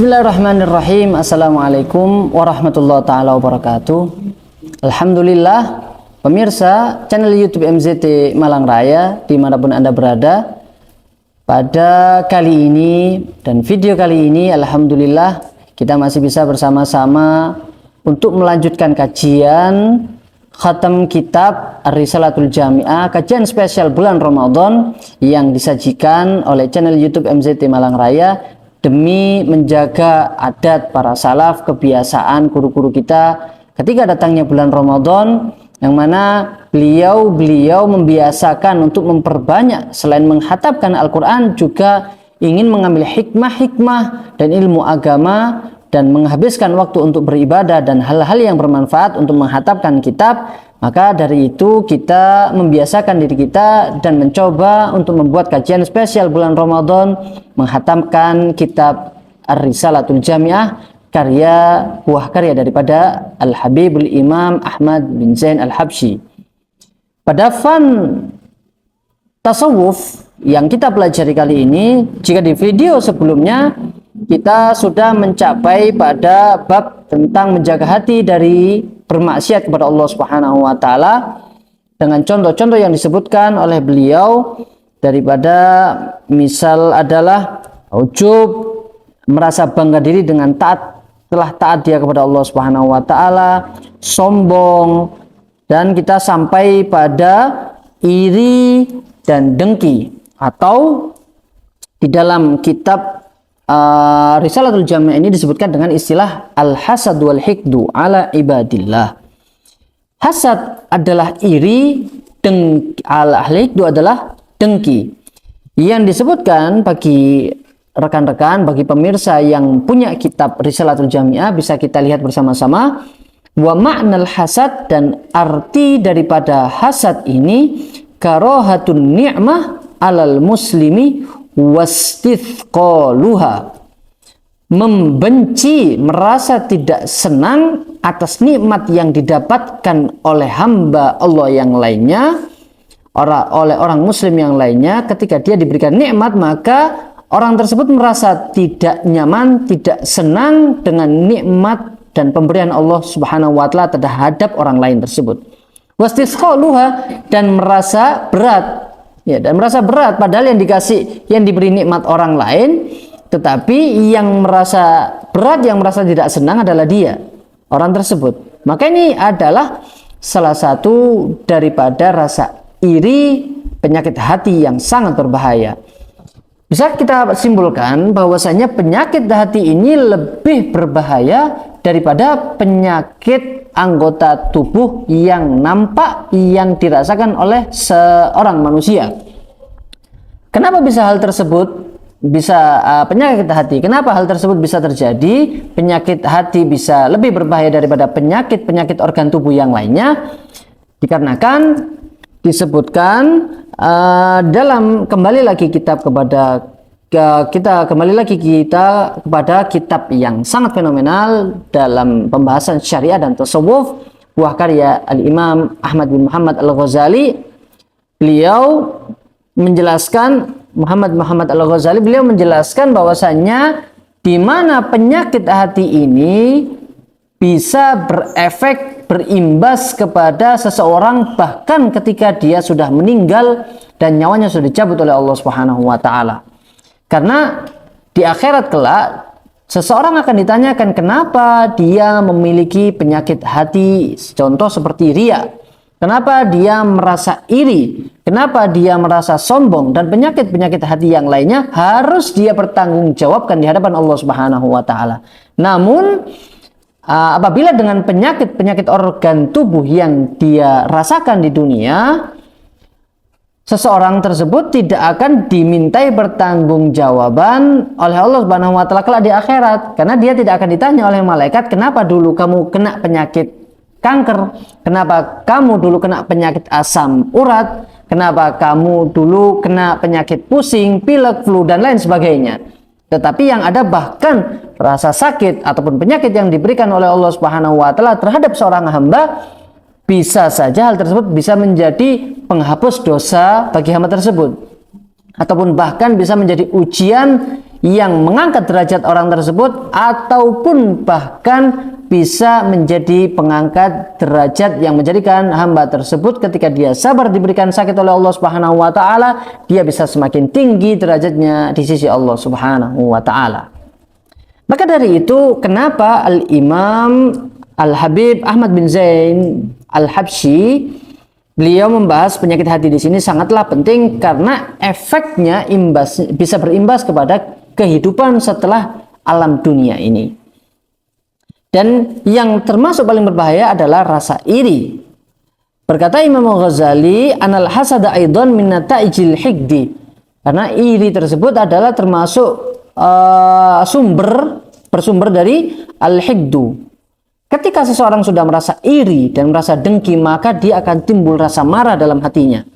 Bismillahirrahmanirrahim. Assalamualaikum warahmatullahi taala wabarakatuh. Alhamdulillah, pemirsa channel YouTube MZT Malang Raya dimanapun Anda berada, pada kali ini dan video kali ini alhamdulillah kita masih bisa bersama-sama untuk melanjutkan kajian Khatam Kitab Ar-Risalatul Jami'ah, kajian spesial bulan Ramadan yang disajikan oleh channel YouTube MZT Malang Raya demi menjaga adat para salaf, kebiasaan guru-guru kita ketika datangnya bulan Ramadan, yang mana beliau membiasakan untuk memperbanyak selain menghatamkan Al-Quran juga ingin mengambil hikmah-hikmah dan ilmu agama dan menghabiskan waktu untuk beribadah dan hal-hal yang bermanfaat untuk menghatamkan kitab. Maka dari itu kita membiasakan diri kita dan mencoba untuk membuat kajian spesial bulan Ramadan menghatamkan kitab Ar-Risalatul Jami'ah, buah karya daripada Al-Habibul Imam Ahmad bin Zain Al-Habsyi. Pada fan tasawuf yang kita pelajari kali ini, jika di video sebelumnya kita sudah mencapai pada bab tentang menjaga hati dari bermaksiat kepada Allah Subhanahu wa taala dengan contoh-contoh yang disebutkan oleh beliau, daripada misal adalah ujub, merasa bangga diri dengan telah taat dia kepada Allah Subhanahu wa taala, sombong, dan kita sampai pada iri dan dengki, atau di dalam kitab Risalatul Jami' ini disebutkan dengan istilah al-hasad wal hikdu ala ibadillah. Hasad adalah iri, al-hikdu adalah dengki. Yang disebutkan bagi rekan-rekan, bagi pemirsa yang punya kitab Risalatul Jami'ah, bisa kita lihat bersama-sama. Wa ma'nal hasad, dan arti daripada hasad ini karahatun ni'mah alal muslimi wastithqaluha, membenci, merasa tidak senang atas nikmat yang didapatkan oleh hamba Allah yang lainnya, oleh orang muslim yang lainnya. Ketika dia diberikan nikmat, maka orang tersebut merasa tidak nyaman, tidak senang dengan nikmat dan pemberian Allah Subhanahu wa taala terhadap orang lain tersebut. Wastithqaluha, dan merasa berat. Ya, dan merasa berat padahal yang diberi nikmat orang lain, tetapi yang merasa berat, yang merasa tidak senang adalah dia, orang tersebut. Maka ini adalah salah satu daripada rasa iri, penyakit hati yang sangat berbahaya. Bisa kita simpulkan bahwasanya penyakit hati ini lebih berbahaya daripada penyakit anggota tubuh yang nampak, yang dirasakan oleh seorang manusia. Kenapa bisa hal tersebut penyakit hati? Kenapa hal tersebut bisa terjadi? Penyakit hati bisa lebih berbahaya daripada penyakit organ tubuh yang lainnya, dikarenakan disebutkan dalam kembali lagi kita kepada kitab yang sangat fenomenal dalam pembahasan syariah dan tasawuf, buah karya Al-Imam Ahmad bin Muhammad Al-Ghazali. Muhammad Al-Ghazali beliau menjelaskan bahwasannya di mana penyakit hati ini bisa berefek, berimbas kepada seseorang bahkan ketika dia sudah meninggal dan nyawanya sudah dicabut oleh Allah Subhanahu wa taala. Karena di akhirat kelak seseorang akan ditanyakan kenapa dia memiliki penyakit hati, contoh seperti riya, kenapa dia merasa iri, kenapa dia merasa sombong, dan penyakit-penyakit hati yang lainnya harus dia bertanggungjawabkan di hadapan Allah Subhanahu wa taala. Namun apabila dengan penyakit organ tubuh yang dia rasakan di dunia, seseorang tersebut tidak akan dimintai pertanggungjawaban oleh Allah Subhanahu wa taala kelak di akhirat, karena dia tidak akan ditanya oleh malaikat, kenapa dulu kamu kena penyakit kanker, kenapa kamu dulu kena penyakit asam urat, kenapa kamu dulu kena penyakit pusing, pilek, flu, dan lain sebagainya. Tetapi yang ada bahkan rasa sakit ataupun penyakit yang diberikan oleh Allah Subhanahu wa taala terhadap seorang hamba, bisa saja hal tersebut bisa menjadi penghapus dosa bagi hamba tersebut, ataupun bahkan bisa menjadi ujian yang mengangkat derajat orang tersebut, ataupun bahkan bisa menjadi pengangkat derajat yang menjadikan hamba tersebut ketika dia sabar diberikan sakit oleh Allah Subhanahu wa taala, dia bisa semakin tinggi derajatnya di sisi Allah Subhanahu wa taala. Maka dari itu kenapa Al-Imam Al-Habib Ahmad bin Zain Al-Habsyi beliau membahas penyakit hati di sini sangatlah penting, karena efeknya bisa berimbas kepada kehidupan setelah alam dunia ini. Dan yang termasuk paling berbahaya adalah rasa iri. Berkata Imam Ghazali, "Anal hasada aidan min nata'ijil hikdi." Karena iri tersebut adalah termasuk bersumber dari al-hikdu. Ketika seseorang sudah merasa iri dan merasa dengki, maka dia akan timbul rasa marah dalam hatinya.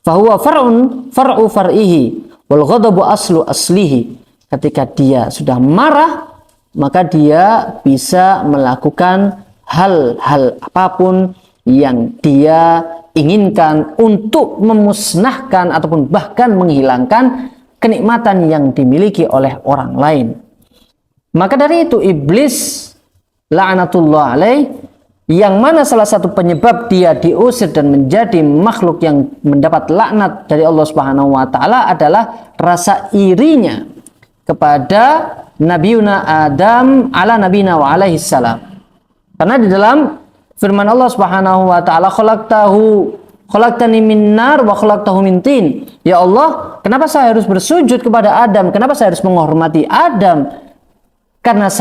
Fahuwa far'u far'ihi wal ghadabu aslu aslihi. Ketika dia sudah marah, maka dia bisa melakukan hal-hal apapun yang dia inginkan untuk memusnahkan ataupun bahkan menghilangkan kenikmatan yang dimiliki oleh orang lain. Maka dari itu iblis la'natullah alaih, yang mana salah satu penyebab dia diusir dan menjadi makhluk yang mendapat laknat dari Allah Subhanahu wa taala adalah rasa irinya kepada Nabiuna Adam ala nabina wa alaihi salam. Karena di dalam firman Allah Subhanahu wa taala, khalaqtani min nar wa khalaqtahu min tin. Ya Allah, kenapa saya harus bersujud kepada Adam? Kenapa saya harus menghormati Adam? Karena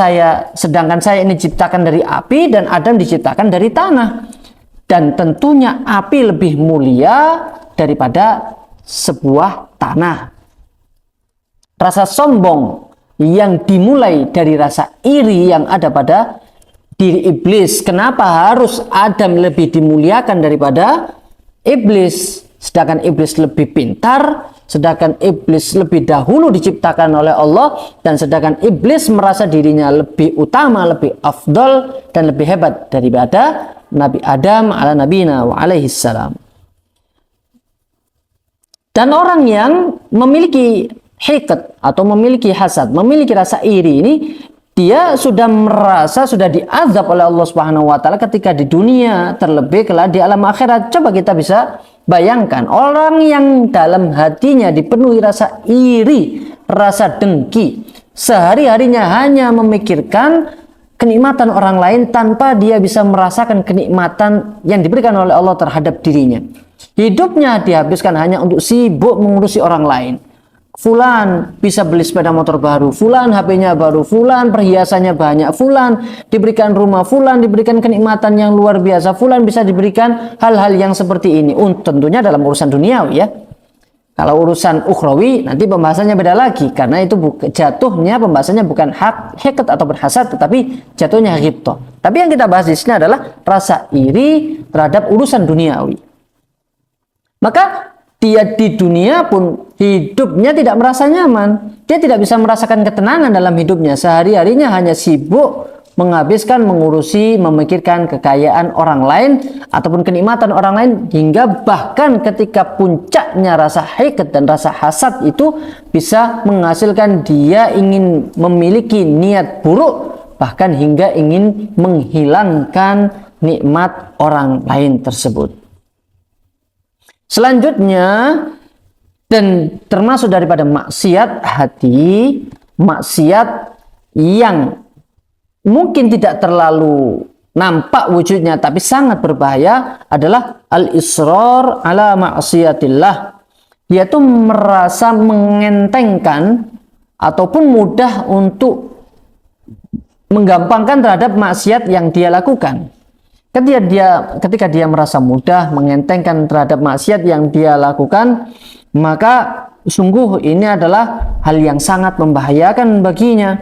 sedangkan saya ini diciptakan dari api dan Adam diciptakan dari tanah. Dan tentunya api lebih mulia daripada sebuah tanah. Rasa sombong yang dimulai dari rasa iri yang ada pada diri iblis. Kenapa harus Adam lebih dimuliakan daripada iblis? Sedangkan iblis lebih pintar, sedangkan iblis lebih dahulu diciptakan oleh Allah, dan sedangkan iblis merasa dirinya lebih utama, lebih afdal dan lebih hebat daripada Nabi Adam ala nabina wa alaihi salam. Dan orang yang memiliki hiqat atau memiliki hasad, memiliki rasa iri ini, dia sudah merasa sudah diazab oleh Allah Subhanahu wa taala ketika di dunia, terlebih kelak di alam akhirat. Coba kita bisa bayangkan orang yang dalam hatinya dipenuhi rasa iri, rasa dengki, sehari-harinya hanya memikirkan kenikmatan orang lain tanpa dia bisa merasakan kenikmatan yang diberikan oleh Allah terhadap dirinya. Hidupnya dihabiskan hanya untuk sibuk mengurusi orang lain. Fulan bisa beli sepeda motor baru, fulan HP-nya baru, fulan perhiasannya banyak, fulan diberikan rumah, fulan diberikan kenikmatan yang luar biasa, fulan bisa diberikan hal-hal yang seperti ini. Tentunya dalam urusan duniawi ya. Kalau urusan ukhrawi nanti pembahasannya beda lagi, karena itu jatuhnya pembahasannya bukan hiqat atau berhasad, tetapi jatuhnya ghibthah. Tapi yang kita bahas di sini adalah rasa iri terhadap urusan duniawi. Maka dia di dunia pun hidupnya tidak merasa nyaman. Dia tidak bisa merasakan ketenangan dalam hidupnya. Sehari-harinya hanya sibuk menghabiskan, mengurusi, memikirkan kekayaan orang lain ataupun kenikmatan orang lain, hingga bahkan ketika puncaknya rasa hiqat dan rasa hasad itu bisa menghasilkan dia ingin memiliki niat buruk, bahkan hingga ingin menghilangkan nikmat orang lain tersebut. Selanjutnya, dan termasuk daripada maksiat hati, maksiat yang mungkin tidak terlalu nampak wujudnya tapi sangat berbahaya, adalah al-israr ala ma'siyatillah, yaitu merasa mengentengkan ataupun mudah untuk menggampangkan terhadap maksiat yang dia lakukan. Ketika dia merasa mudah mengentengkan terhadap maksiat yang dia lakukan, maka sungguh ini adalah hal yang sangat membahayakan baginya.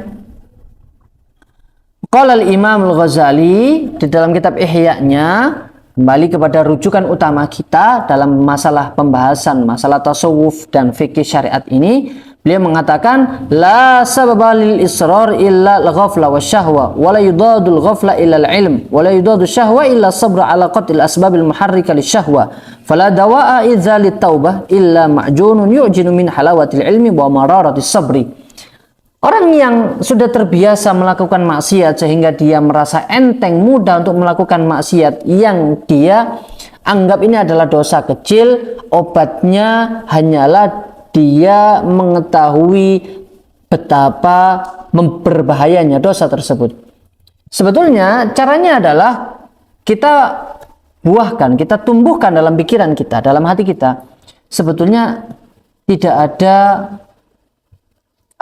Qala al-Imam Al-Ghazali di dalam kitab Ihya-nya, kembali kepada rujukan utama kita dalam masalah pembahasan masalah tasawuf dan fikih syariat ini, beliau mengatakan la sababa lil israr illa al-ghafla wasyahwa wa la yudadul ghafla illa al-ilm wa la yudadu syahwa illa sabra ala qatil asbabil muharrika lisyahwa fala dawa'a idza lit taubah illa ma'junun yu'jinu min halawatil ilmi wa mararatis sabri. Orang yang sudah terbiasa melakukan maksiat sehingga dia merasa enteng, mudah untuk melakukan maksiat yang dia anggap ini adalah dosa kecil, obatnya hanyalah dia mengetahui betapa berbahayanya dosa tersebut. Sebetulnya caranya adalah kita buahkan, kita tumbuhkan dalam pikiran kita, dalam hati kita. Sebetulnya tidak ada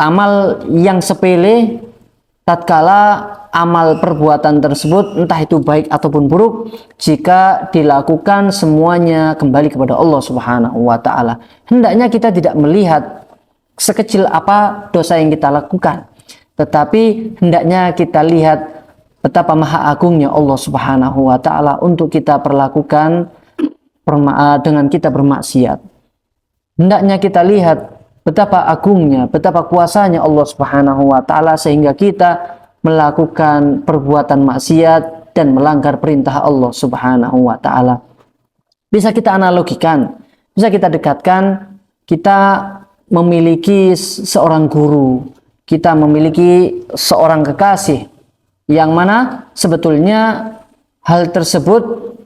amal yang sepele tatkala amal perbuatan tersebut entah itu baik ataupun buruk, jika dilakukan semuanya kembali kepada Allah Subhanahu wa taala. Hendaknya kita tidak melihat sekecil apa dosa yang kita lakukan, tetapi hendaknya kita lihat betapa maha agungnya Allah Subhanahu wa taala untuk kita perlakukan dengan kita bermaksiat. Hendaknya kita lihat betapa agungnya, betapa kuasanya Allah Subhanahu wa taala sehingga kita melakukan perbuatan maksiat dan melanggar perintah Allah Subhanahu wa taala. Bisa kita analogikan, bisa kita dekatkan, kita memiliki seorang guru, kita memiliki seorang kekasih yang mana sebetulnya hal tersebut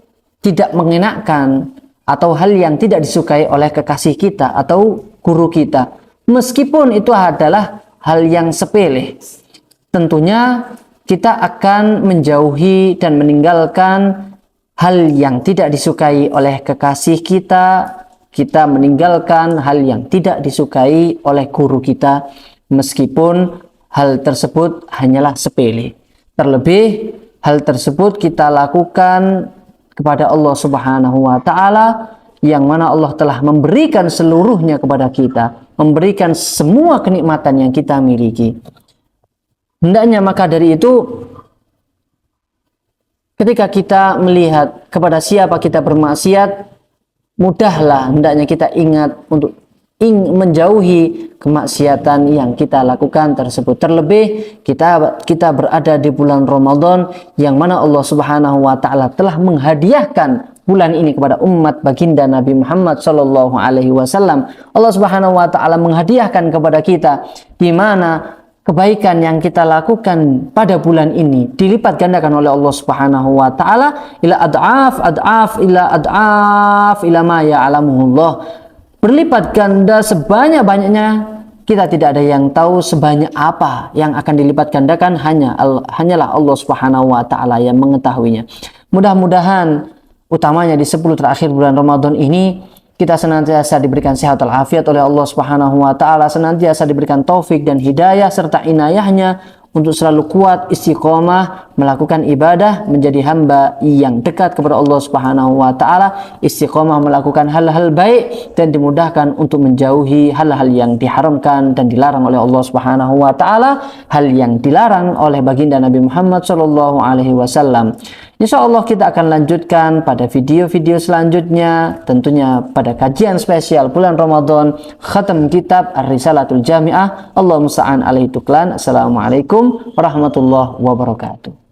tidak mengenakan atau hal yang tidak disukai oleh kekasih kita atau guru kita, meskipun itu adalah hal yang sepele. Tentunya kita akan menjauhi dan meninggalkan hal yang tidak disukai oleh kekasih kita, kita meninggalkan hal yang tidak disukai oleh guru kita, meskipun hal tersebut hanyalah sepele. Terlebih hal tersebut kita lakukan kepada Allah Subhanahu wa taala yang mana Allah telah memberikan seluruhnya kepada kita, memberikan semua kenikmatan yang kita miliki. Hendaknya maka dari itu ketika kita melihat kepada siapa kita bermaksiat, mudahlah hendaknya kita ingat untuk menjauhi kemaksiatan yang kita lakukan tersebut. Terlebih kita berada di bulan Ramadan yang mana Allah Subhanahu wa taala telah menghadiahkan bulan ini kepada umat baginda Nabi Muhammad sallallahu alaihi wasallam. Allah Subhanahu wa taala menghadiahkan kepada kita di mana kebaikan yang kita lakukan pada bulan ini dilipat gandakan oleh Allah Subhanahu wa taala ila ad'af ila ma ya'lamuhullah. Berlipat ganda sebanyak-banyaknya, kita tidak ada yang tahu sebanyak apa yang akan dilipat gandakan, hanyalah Allah Subhanahu wa taala yang mengetahuinya. Mudah-mudahan utamanya di 10 terakhir bulan Ramadan ini kita senantiasa diberikan sehat walafiat oleh Allah Subhanahu wa taala, senantiasa diberikan taufik dan hidayah serta inayahnya untuk selalu kuat istiqomah melakukan ibadah, menjadi hamba yang dekat kepada Allah Subhanahu wa taala, istiqomah melakukan hal-hal baik dan dimudahkan untuk menjauhi hal-hal yang diharamkan dan dilarang oleh Allah Subhanahu wa taala, hal yang dilarang oleh baginda Nabi Muhammad sallallahu alaihi wasallam. Insyaallah kita akan lanjutkan pada video-video selanjutnya, tentunya pada kajian spesial bulan Ramadan, khatam kitab Ar-Risalatul Jami'ah. Allahumma musta'an alaihi tuklan. Assalamualaikum warahmatullahi wabarakatuh.